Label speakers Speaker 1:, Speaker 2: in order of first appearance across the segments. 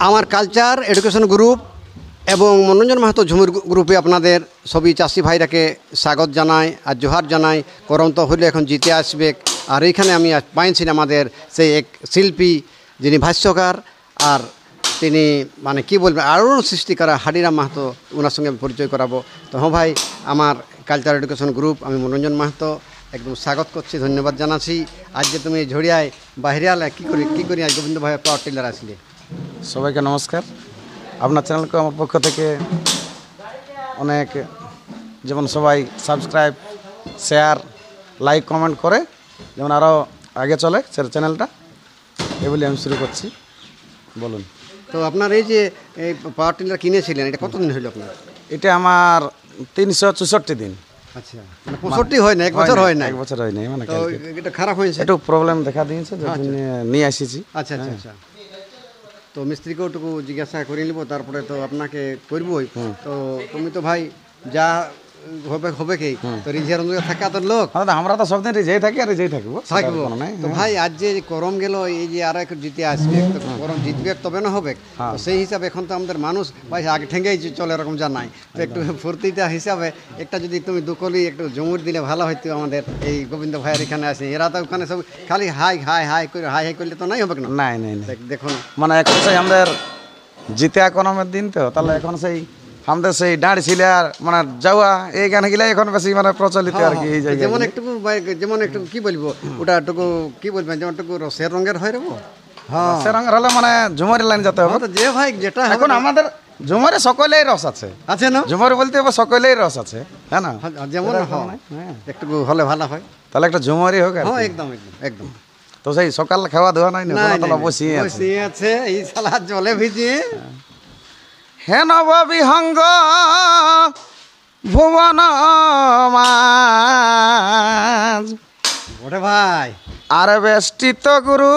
Speaker 1: আমার culture education group এবং মনোরঞ্জন মাহাতো ঝুমুর গ্রুপে আপনাদের সবই চাষি ভাইরাকে স্বাগত জানাই আর জোহার জানাই। করম তো হইলে এখন জিতে আসবে। আর এইখানে আমি পাইছি আমাদের সেই এক শিল্পী যিনি ভাষ্যকার আর তিনি মানে কি বলবেন আলোড়ন সৃষ্টি করা হাডিরাম মাহাতো, ওনার সঙ্গে পরিচয় করাবো। তো হ্যাঁ ভাই, আমার কালচার এডুকেশন গ্রুপ আমি মনোরঞ্জন মাহাতো একদম স্বাগত করছি, ধন্যবাদ জানাচ্ছি। আজ যে তুমি ঝড়িয়ায় বাহিরে আলে কী করি আজ গোবিন্দ ভাই পাওয়ার টিলার আসলে।
Speaker 2: সবাইকে নমস্কার। আপনার চ্যানেলকে আমার পক্ষ থেকে অনেক, যেমন সবাই সাবস্ক্রাইব, শেয়ার, লাইক, কমেন্ট করে যেমন আরও আগে চলে চ্যানেলটা, এই বলে আমি শুরু করছি। বলুন।
Speaker 1: তো আপনার এই যে এই পাওয়ার টিলার কিনেছিলেন, এটা কতদিন হলো আপনার?
Speaker 2: এটা আমার 364 দিন।
Speaker 1: আচ্ছা, মানে 65 হয় না, 1 বছর হয় না?
Speaker 2: 1 বছর হয় না, মানে
Speaker 1: তো এটা খারাপ হয়েছে,
Speaker 2: একটু প্রবলেম দেখা দিয়েছে, নিয়ে আসিছি।
Speaker 1: আচ্ছা আচ্ছা আচ্ছা। তো মিস্ত্রিকেও একটু জিজ্ঞাসা করে নিব, তারপরে তো আপনাকে করবই। তো তুমি তো ভাই যা হবে কি, তো রিঝের অনুযায়ী থাকা তোর লোক।
Speaker 2: আমরা তো সবদিন রিঝেই থাকি আর রিঝেই থাকবো।
Speaker 1: তো ভাই আজ যে করম গেল, এই যে আরো একটু জিতে আসবে, করম জিতবে তবে না হবে। তো সেই হিসাবে এখন তো আমাদের মানুষ ভাই আগে ঠেঙ্গেই চলে, এরকম জানাই। তো একটু ফুর্তিটা হিসাবে একটা যদি তুমি দুকলি একটু জমুর দিলে ভালো হইতো আমাদের এই গোবিন্দ ভাইয়ের এখানে আসে। এরা তো ওখানে সব খালি হাই হাই হাই করে হাই হাই করলে তো নাই হবে না।
Speaker 2: নাই নাই
Speaker 1: দেখুন,
Speaker 2: মানে এখন সেই আমাদের জিতে করমের দিন, তো তাহলে এখন সেই আমাদের সেই দাঁড়ি ছিল আর মানে যাওয়া এই গান গিলা এখন বেশি মানে প্রচলিত আর কি। এই জায়গায়
Speaker 1: যেমন একটু কি বলবো, ওটা একটু কি বলবেন, যেমন একটু রসের রঙের হয় রেবো। হ্যাঁ,
Speaker 2: রসের রঙের হলে মানে ঝুমারি লাইন যেতে হবে।
Speaker 1: যে ভাই যেটা
Speaker 2: এখন আমাদের ঝুমারে সকলেই রস আছে,
Speaker 1: আছে না?
Speaker 2: ঝুমারি বলতে হবে সকলেই রস আছে, হ্যাঁ না?
Speaker 1: যেমন একটু হলে ভালো হয়,
Speaker 2: তাহলে একটা ঝুমারি হোক।
Speaker 1: হ্যাঁ, একদম একদম একদম।
Speaker 2: তো সেই সকাল খাওয়া দাওয়া নাই না, বসিয়ে
Speaker 1: আছে এই সালা জলে ভিজিয়ে।
Speaker 2: হে নববিহঙ্গ ভুবন মাঝ
Speaker 1: ওরে ভাই
Speaker 2: আর বেষ্টিত গুরু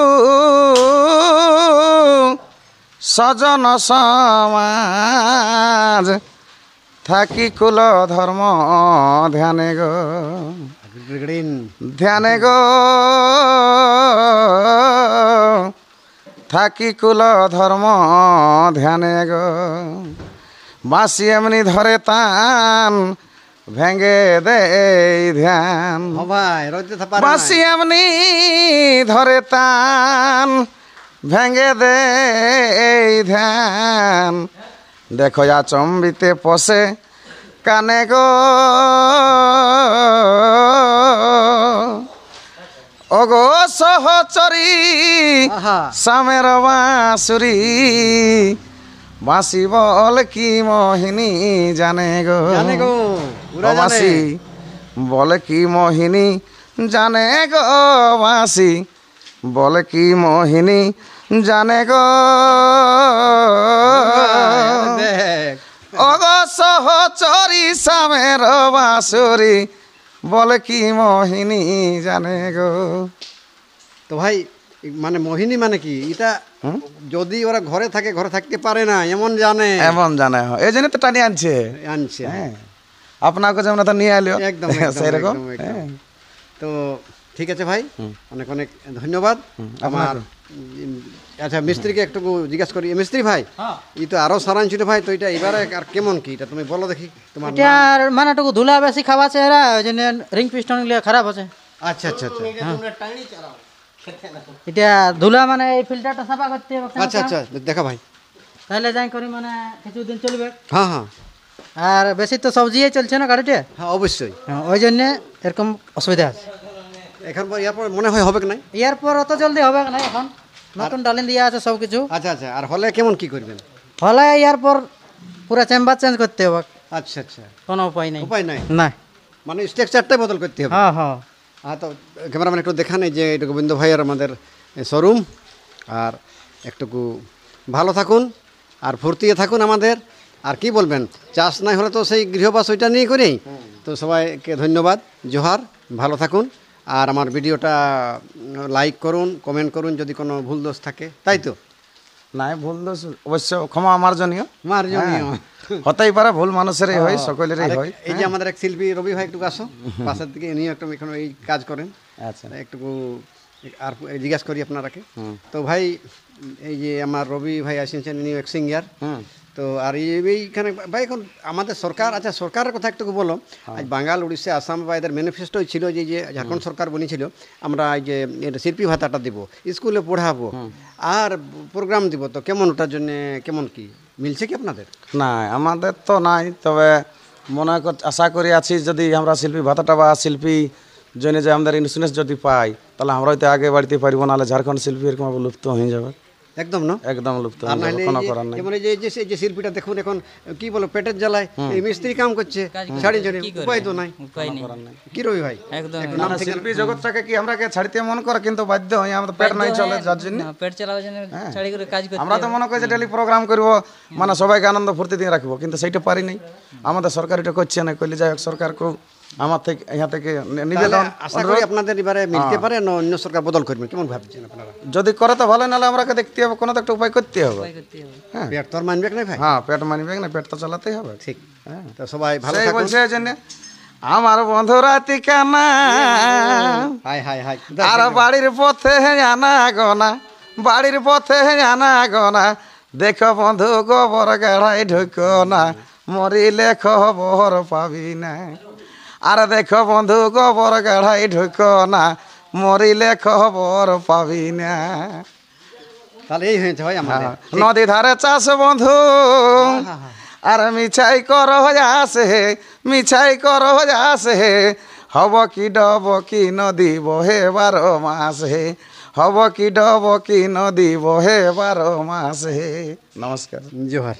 Speaker 2: সজন সমাজ থাকি কুল ধর্ম ধ্যানে গো, ধ্যানে গো থাকি কুল ধর্ম ধ্যানে গো। বাঁশি এমনি ধরে তান ভেঙে দে ধ্যান, বাঁশি এমনি ধরে তান ভেঙে দে ধ্যান। দেখো আচম্বিতে পশে কানে গো, ওগো সহচরী সামের বাঁশুরি, বাঁশি বল কি মোহিনী জানে গো, বাঁশি বল কি মোহিনী জানে গো, বাঁশি বল কি মোহিনী জানে গো। ওগো সহচরী সামের বাঁশুরি বলে কি মোহিনী জানে গো।
Speaker 1: তো ভাই মানে মোহিনী মানে কি, এটা যদি ওরা ঘরে থাকে, ঘরে থাকতে পারে না এমন জানে,
Speaker 2: এমন জানে, এই জন্য তো টানি আনছে
Speaker 1: আনছে।
Speaker 2: আপনাকে যেমন তো নিয়ে এলো
Speaker 1: একদম সেরকম। তো ঠিক আছে ভাই, অনেক অনেক ধন্যবাদ আমার। আচ্ছা, মিস্ত্রিকে একটু জিজ্ঞাসা করি। মিস্ত্রি ভাই, এই তো আরো সারান ছিল ভাই, তো এটা এবারে আর কেমন কি, এটা তুমি বলো দেখি। তোমার
Speaker 3: এটার মানে একটু ধুলা বেশি খাওয়াছে, এরা ওই জন্য রিং পিস্টন গুলো খারাপ আছে।
Speaker 1: আচ্ছা আচ্ছা আচ্ছা,
Speaker 3: এটা ধুলা মানে এই ফিল্টারটা সাফা করতে হবে।
Speaker 1: আচ্ছা আচ্ছা, দেখা ভাই,
Speaker 3: তাহলে যাই করি মানে কিছুদিন চলবে।
Speaker 1: হ্যাঁ হ্যাঁ,
Speaker 3: আর বেশি তো সবজিই চলছে না গাড়িতে।
Speaker 1: হ্যাঁ অবশ্যই,
Speaker 3: ওই জন্য এরকম অসুবিধা আছে।
Speaker 1: এখন ইয়ারপর মনে হয় হবে না,
Speaker 3: এরপর অত জলদি হবে না, এখন নতুন ডালিন দিয়া আছে সব কিছু।
Speaker 1: আচ্ছা আচ্ছা, আর হলে কেমন কি করবেন?
Speaker 3: হলে এরপর পুরো চেম্বার চেঞ্জ করতে হবে।
Speaker 1: আচ্ছা আচ্ছা,
Speaker 3: কোনো উপায় নেই।
Speaker 1: উপায় নাই
Speaker 3: না,
Speaker 1: মানে স্ট্রাকচারটাই বদল করতে হবে।
Speaker 3: হ্যাঁ হ্যাঁ।
Speaker 1: তো ক্যামেরাম্যান একটু দেখান, এই যে এটা গোবিন্দ ভাইয়ের আমাদের শোরুম। আর একটুকু ভালো থাকুন আর ফুর্তিয়ে থাকুন আমাদের। আর কি বলবেন, চাষ নাই হলে তো সেই গৃহবাস ওইটা নিয়ে করেই। তো সবাইকে ধন্যবাদ, জোহার, ভালো থাকুন। আর আমার ভিডিওটা লাইক করুন, কমেন্ট করুন যদি কোনো ভুল দোষ থাকে, তাই তো?
Speaker 2: নাই, ভুল দোষ অবশ্য ক্ষমা মার্জনীয়,
Speaker 1: মার্জনীয়
Speaker 2: হতেই পারে, ভুল মানুষেরই হয়, সকলেরই হয়।
Speaker 1: এই যে আমাদের এক শিল্পী রবি ভাই একটু আসো পাশের দিকে, নিয়ে একটু এখানে এই কাজ করেন।
Speaker 2: আচ্ছা,
Speaker 1: একটু আর জিজ্ঞাসা করি আপনারাকে। তো ভাই এই যে আমার রবি ভাই আসছেন ইনি এক সিঙ্গার।
Speaker 2: হুম
Speaker 1: তো আর এইখানে ভাই এখন আমাদের সরকার, আচ্ছা সরকারের কথা একটু বলো। আজ বাঙাল, উড়িষ্যা, আসাম বা এদের ম্যানিফেস্টোই ছিল যে যে ঝাড়খণ্ড সরকার বলেছিল আমরা এই যে শিল্পী ভাতাটা দিব, স্কুলে পড়াবো আর প্রোগ্রাম দিব। তো কেমন ওটার জন্য কেমন কি মিলছে কি আপনাদের?
Speaker 2: না আমাদের তো নাই, তবে আশা করি আছি যদি আমরা শিল্পী ভাতাটা বা শিল্পী জন্য যে আমাদের ইন্স্যুরেন্স যদি পাই তাহলে আমরা হয়তো আগে বাড়িতে পারবো, নাহলে ঝাড়খণ্ড শিল্পী এরকম লুপ্ত হয়ে যাবে।
Speaker 1: একদম না,
Speaker 2: একদম লুপ্ত
Speaker 1: আর
Speaker 2: হয়ে যাবে,
Speaker 1: নাহলে
Speaker 2: কোনো করার নেই।
Speaker 1: যেমন এই যে শিল্পীটা দেখুন এখন কি বলো পেটের জ্বালায় এই মিস্ত্রি কাম করছে শাড়ি জন্য, উপায় তো নাই। কি রবি ভাই
Speaker 3: একদম
Speaker 1: একটু
Speaker 2: না,
Speaker 1: নাম
Speaker 2: না,
Speaker 1: ঠিকানা-
Speaker 2: শিল্পী জগৎটাকে কি আমরা ছাড়িতে মন করে, কিন্তু বাধ্য হই, আমাদের পেট নাই চলে যার জন্য।
Speaker 3: পেট চালাবার জন্য শাড়ি করে কাজ করতে
Speaker 2: আমরা তো মনে করি যে ডেলি প্রোগ্রাম করব, মানে সবাইকে আনন্দ ফুর্তি দিয়ে রাখবো, কিন্তু সেইটা পারি নাই। আমাদের সরকার এটা করছে না, করলে যাই হোক সরকারকে আমার থেকে ইহা থেকে নিবেদন,
Speaker 1: আশা করি আপনাদের এবারে মিলতে পারে না অন্য সরকার বদল করবেন, কেমন ভাবছেন আপনারা?
Speaker 2: যদি করে তো ভালো, নাহলে আমরা দেখতে হবে, কোনো তো একটা উপায় করতে হবে।
Speaker 3: করতে হবে।
Speaker 2: হ্যাঁ
Speaker 1: পেট তো আর মানবে না ভাই।
Speaker 2: হ্যাঁ, পেট মানিবে না, পেট তো চালাতেই হবে।
Speaker 1: ঠিক, তো সবাই ভালো
Speaker 2: সেই
Speaker 1: থাকুন।
Speaker 2: বলছে এই জন্য আমার বন্ধুরা ঠিকানা
Speaker 1: হাই হাই হাই
Speaker 2: আর বাড়ির পথে আনা গনা, বাড়ির পথে আনা গনা, দেখো বন্ধু গোবর গাড়াই ঢুকো না, মরিলে খবর পাবি না। আর দেখো বন্ধু গোবর গাড়াই ঢুকো না, মরিলে খবর পাবি না।
Speaker 1: তাহলে এই হয়েছে ভাই আমাদের।
Speaker 2: নদী ধারে চাষ বন্ধু, আর মিছাই করো আসে, মিছাই করো আসে, হব কি ডব কি নদী বহে 12 মাসে, হব কি ডব কি নদী বহে 12 মাসে। নমস্কার।
Speaker 1: জোহার।